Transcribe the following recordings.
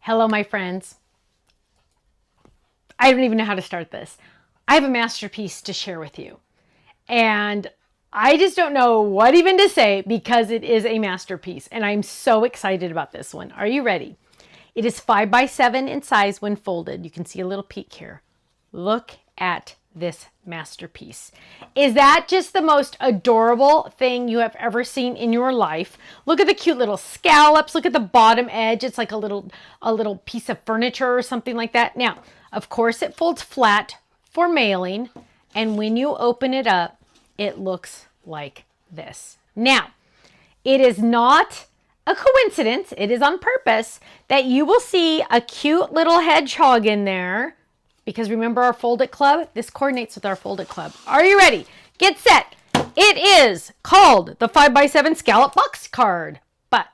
Hello, my friends. I don't even know how to start this. I have a masterpiece to share with you. And I just don't know what even to say because it is a masterpiece. And I'm so excited about this one. Are you ready? It is 5x7 in size when folded. You can see a little peek here. Look at this masterpiece. Is that just the most adorable thing you have ever seen in your life? Look at the cute little scallops. Look at the bottom edge. It's like a little piece of furniture or something like that. Now, of course, it folds flat for mailing. And when you open it up, it looks like this. Now, it is not a coincidence. It is on purpose that you will see a cute little hedgehog in there. Because remember our Fold It Club? This coordinates with our Fold It Club. Are you ready? Get set. It is called the 5x7 Scallop Box Card. But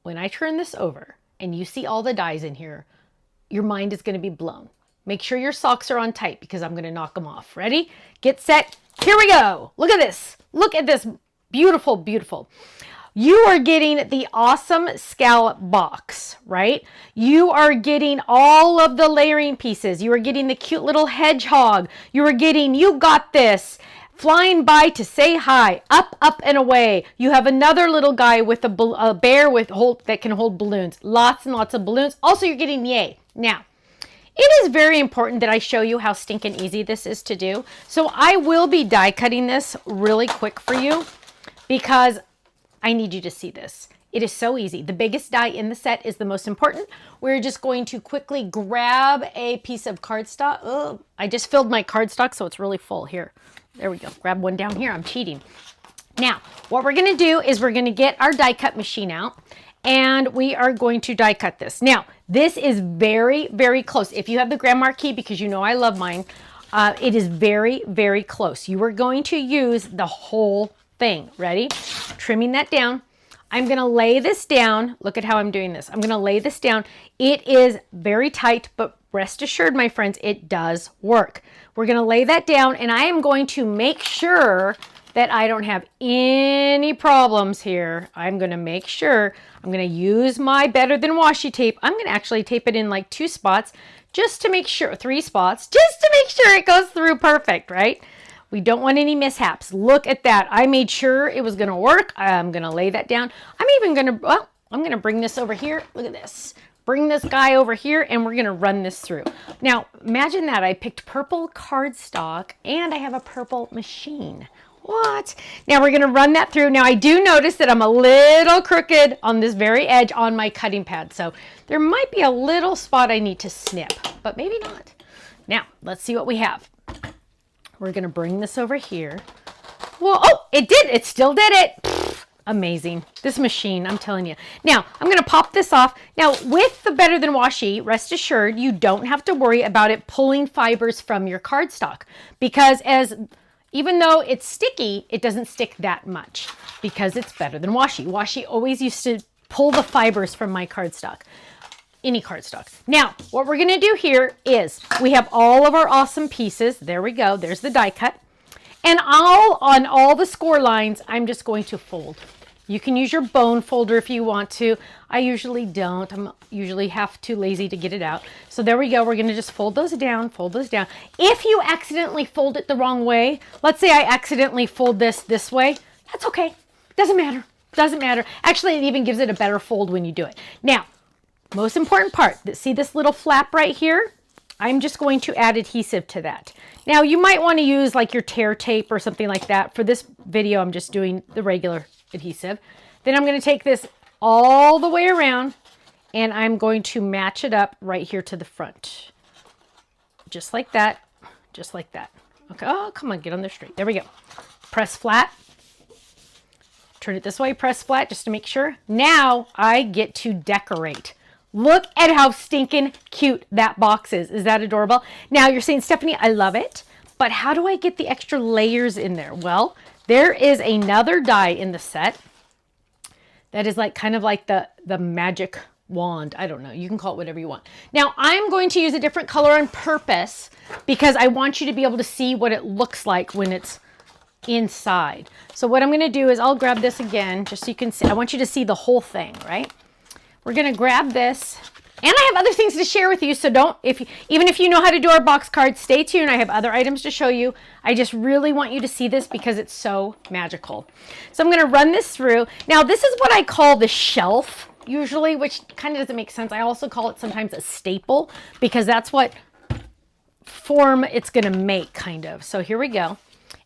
when I turn this over and you see all the dies in here, your mind is going to be blown. Make sure your socks are on tight because I'm going to knock them off. Ready? Get set. Here we go. Look at this. Look at this. Beautiful, beautiful. You are getting the awesome scallop box, right? You are getting all of the layering pieces. You are getting the cute little hedgehog. You are getting, you got this, flying by to say hi, up, up, and away. You have another little guy with a bear with that can hold balloons. Lots and lots of balloons. Also, you're getting yay. Now, it is very important that I show you how stinking easy this is to do. So I will be die cutting this really quick for you because I need you to see this. It is so easy. The biggest die in the set is the most important. We're just going to quickly grab a piece of cardstock. Oh, I just filled my cardstock, so it's really full. Here, there we go. Grab one down here. I'm cheating. Now, what we're going to do is we're going to get our die cut machine out, and we are going to die cut this. Now, this is very, very close. If you have the Grand Marquis, because you know I love mine, it is very, very close. You are going to use the whole thing. Ready? Trimming that down. I'm going to lay this down. Look at how I'm doing this. I'm going to lay this down. It is very tight, but rest assured, my friends, it does work. We're going to lay that down, and I am going to make sure that I don't have any problems here. I'm going to make sure. I'm going to use my Better Than Washi tape. I'm going to actually tape it in like 2 spots just to make sure, 3 spots, just to make sure it goes through perfect, right? We don't want any mishaps. Look at that. I made sure it was going to work. I'm going to lay that down. I'm even going to, well, I'm going to bring this over here. Look at this. Bring this guy over here and we're going to run this through. Now, imagine that. I picked purple cardstock and I have a purple machine. What? Now we're going to run that through. Now I do notice that I'm a little crooked on this very edge on my cutting pad. So there might be a little spot I need to snip, but maybe not. Now, let's see what we have. We're going to bring this over here. Well, oh, it did. It still did it. Pfft, amazing. This machine, I'm telling you. Now, I'm going to pop this off. Now, with the Better Than Washi, rest assured, you don't have to worry about it pulling fibers from your cardstock because even though it's sticky, it doesn't stick that much because it's Better Than Washi. Washi always used to pull the fibers from my cardstock. Any cardstock. Now, what we're going to do here is we have all of our awesome pieces. There we go. There's the die cut. And on all the score lines, I'm just going to fold. You can use your bone folder if you want to. I usually don't. I'm usually too lazy to get it out. So there we go. We're going to just fold those down, fold those down. If you accidentally fold it the wrong way, let's say I accidentally fold this way, that's okay. Doesn't matter. Doesn't matter. Actually, it even gives it a better fold when you do it. Now, most important part, see this little flap right here? I'm just going to add adhesive to that. Now you might want to use like your tear tape or something like that. For this video, I'm just doing the regular adhesive. Then I'm going to take this all the way around and I'm going to match it up right here to the front. Just like that, just like that. Okay, oh, come on, get on there straight. There we go. Press flat. Turn it this way, press flat just to make sure. Now I get to decorate. Look at how stinking cute that box is. Is that adorable? Now you're saying, Stephanie, I love it, but how do I get the extra layers in there? Well, there is another die in the set that is like kind of like the magic wand. I don't know. You can call it whatever you want. Now I'm going to use a different color on purpose because I want you to be able to see what it looks like when it's inside. So what I'm going to do is I'll grab this again just so you can see. I want you to see the whole thing, right? We're going to grab this And I have other things to share with you, so even if you know how to do our box cards, stay tuned. I have other items to show you. I just really want you to see this because it's so magical. So I'm going to run this through. Now, this is what I call the shelf, usually, which kind of doesn't make sense. I also call it sometimes a staple because that's what form it's going to make, kind of. So here we go.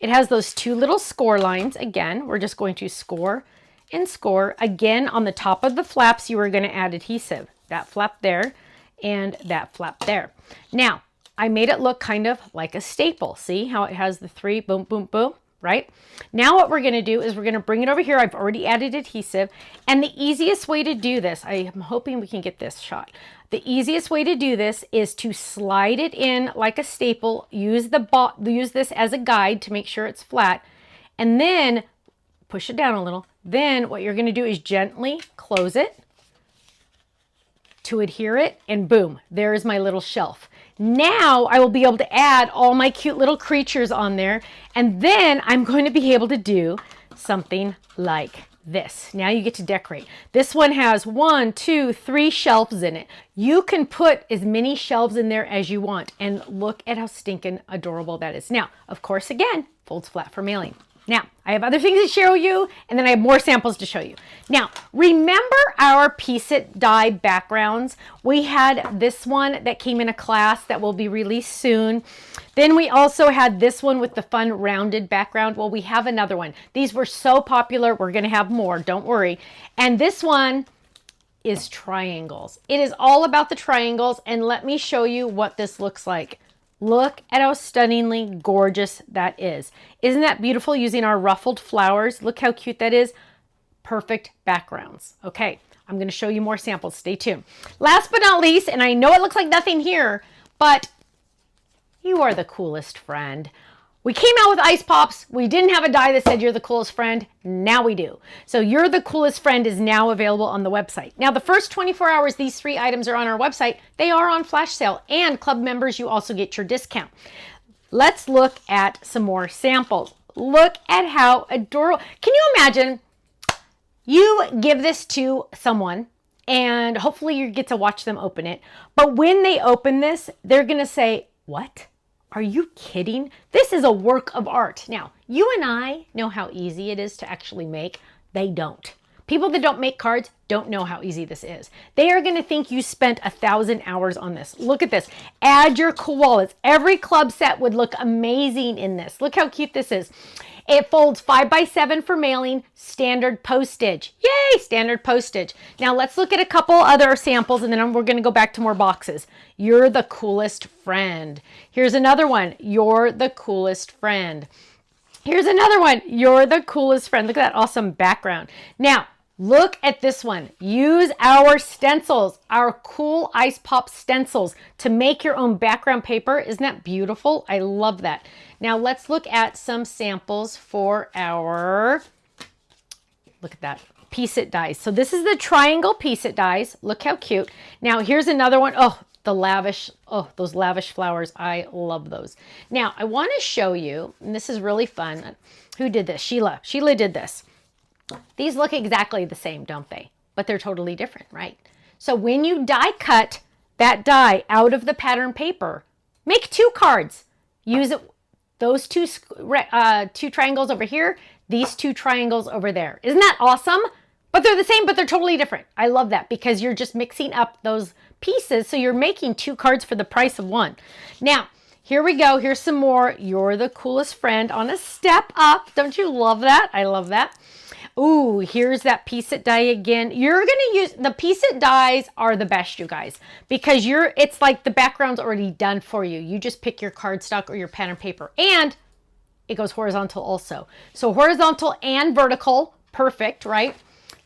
It has those two little score lines. Again, we're just going to score and score. Again, on the top of the flaps, you are going to add adhesive. That flap there and that flap there. Now, I made it look kind of like a staple. See how it has the three, boom, boom, boom, right? Now what we're going to do is we're going to bring it over here. I've already added adhesive. And the easiest way to do this, I am hoping we can get this shot. The easiest way to do this is to slide it in like a staple. Use this as a guide to make sure it's flat. And then push it down a little. Then what you're going to do is gently close it to adhere it, and boom, there is my little shelf. Now I will be able to add all my cute little creatures on there, and then I'm going to be able to do something like this. Now you get to decorate. This one has 1, 2, 3 shelves in it. You can put as many shelves in there as you want, and look at how stinking adorable that is. Now, of course, again, folds flat for mailing. Now, I have other things to show you, and then I have more samples to show you. Now, remember our piece it die backgrounds? We had this one that came in a class that will be released soon. Then we also had this one with the fun rounded background. Well, we have another one. These were so popular. We're going to have more. Don't worry. And this one is triangles. It is all about the triangles, and let me show you what this looks like. Look at how stunningly gorgeous that is. Isn't that beautiful using our ruffled flowers? Look how cute that is. Perfect backgrounds. Okay, I'm going to show you more samples. Stay tuned. Last but not least, and I know it looks like nothing here, but you are the coolest friend. We came out with ice pops. We didn't have a die that said you're the coolest friend. Now we do. So you're the coolest friend is now available on the website. Now the first 24 hours these 3 items are on our website, they are on flash sale, and club members, you also get your discount. Let's look at some more samples. Look at how adorable. Can you imagine you give this to someone and hopefully you get to watch them open it. But when they open this, they're going to say, "What? Are you kidding? This is a work of art." Now, you and I know how easy it is to actually make. They don't. People that don't make cards don't know how easy this is. They are going to think you spent 1,000 hours on this. Look at this. Add your koalas. Every club set would look amazing in this. Look how cute this is. It folds 5x7 for mailing, standard postage. Yay, standard postage. Now let's look at a couple other samples and then we're going to go back to more boxes. You're the coolest friend. Here's another one. You're the coolest friend. Here's another one. You're the coolest friend. Look at that awesome background. Now, look at this one. Use our stencils, our cool ice pop stencils to make your own background paper. Isn't that beautiful? I love that. Now let's look at some samples for our, look at that, piece it dies. So this is the triangle piece it dies. Look how cute. Now here's another one. Oh, the lavish, oh, those lavish flowers. I love those. Now I want to show you, and this is really fun. Who did this? Sheila. Sheila did this. These look exactly the same, don't they? But they're totally different, right? So when you die cut that die out of the pattern paper, make 2 cards. Use it, those two triangles over here, these 2 triangles over there. Isn't that awesome? But they're the same, but they're totally different. I love that because you're just mixing up those pieces. So you're making 2 cards for the price of 1. Now, here we go. Here's some more. You're the coolest friend on a step up. Don't you love that? I love that. Ooh, here's that piece it die again. You're going to use, the piece it dies are the best, you guys, because it's like the background's already done for you. You just pick your cardstock or your pattern paper, and it goes horizontal also. So horizontal and vertical, perfect, right?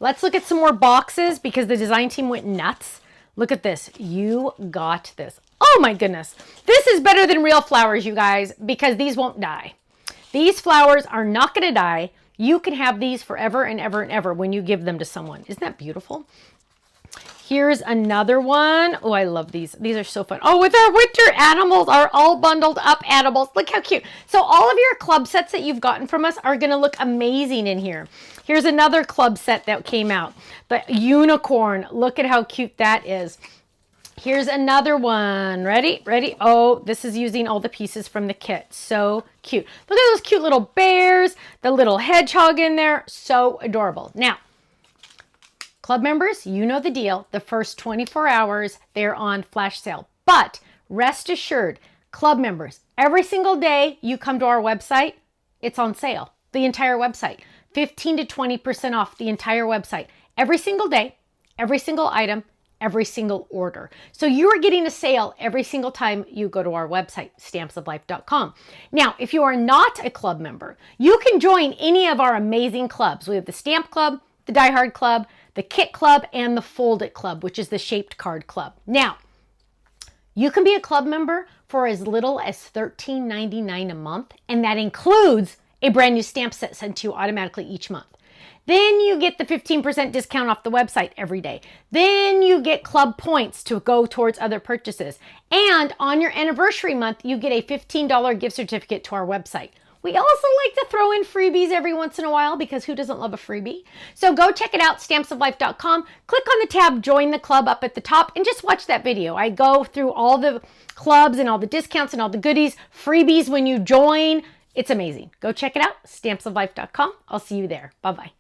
Let's look at some more boxes because the design team went nuts. Look at this. You got this. Oh my goodness. This is better than real flowers, you guys, because these won't die. These flowers are not going to die. You can have these forever and ever and ever when you give them to someone. Isn't that beautiful? Here's another one. Oh, I love these. These are so fun. Oh, with our winter animals, our all bundled up animals. Look how cute. So all of your club sets that you've gotten from us are going to look amazing in here. Here's another club set that came out. The unicorn. Look at how cute that is. Here's another one. Ready? Ready? Oh, this is using all the pieces from the kit. So cute. Look at those cute little bears, the little hedgehog in there. So adorable. Now, club members, you know the deal. The first 24 hours, they're on flash sale. But rest assured, club members, every single day you come to our website, it's on sale. The entire website. 15 to 20% off the entire website. Every single day, every single item, every single order. So you are getting a sale every single time you go to our website, stampsoflife.com. Now, if you are not a club member, you can join any of our amazing clubs. We have the Stamp Club, the Die Hard Club, the Kit Club, and the Fold It Club, which is the Shaped Card Club. Now, you can be a club member for as little as $13.99 a month, and that includes a brand new stamp set sent to you automatically each month. Then you get the 15% discount off the website every day. Then you get club points to go towards other purchases. And on your anniversary month, you get a $15 gift certificate to our website. We also like to throw in freebies every once in a while because who doesn't love a freebie? So go check it out, stampsoflife.com. Click on the tab, join the club up at the top, and just watch that video. I go through all the clubs and all the discounts and all the goodies, freebies when you join. It's amazing. Go check it out, stampsoflife.com. I'll see you there. Bye-bye.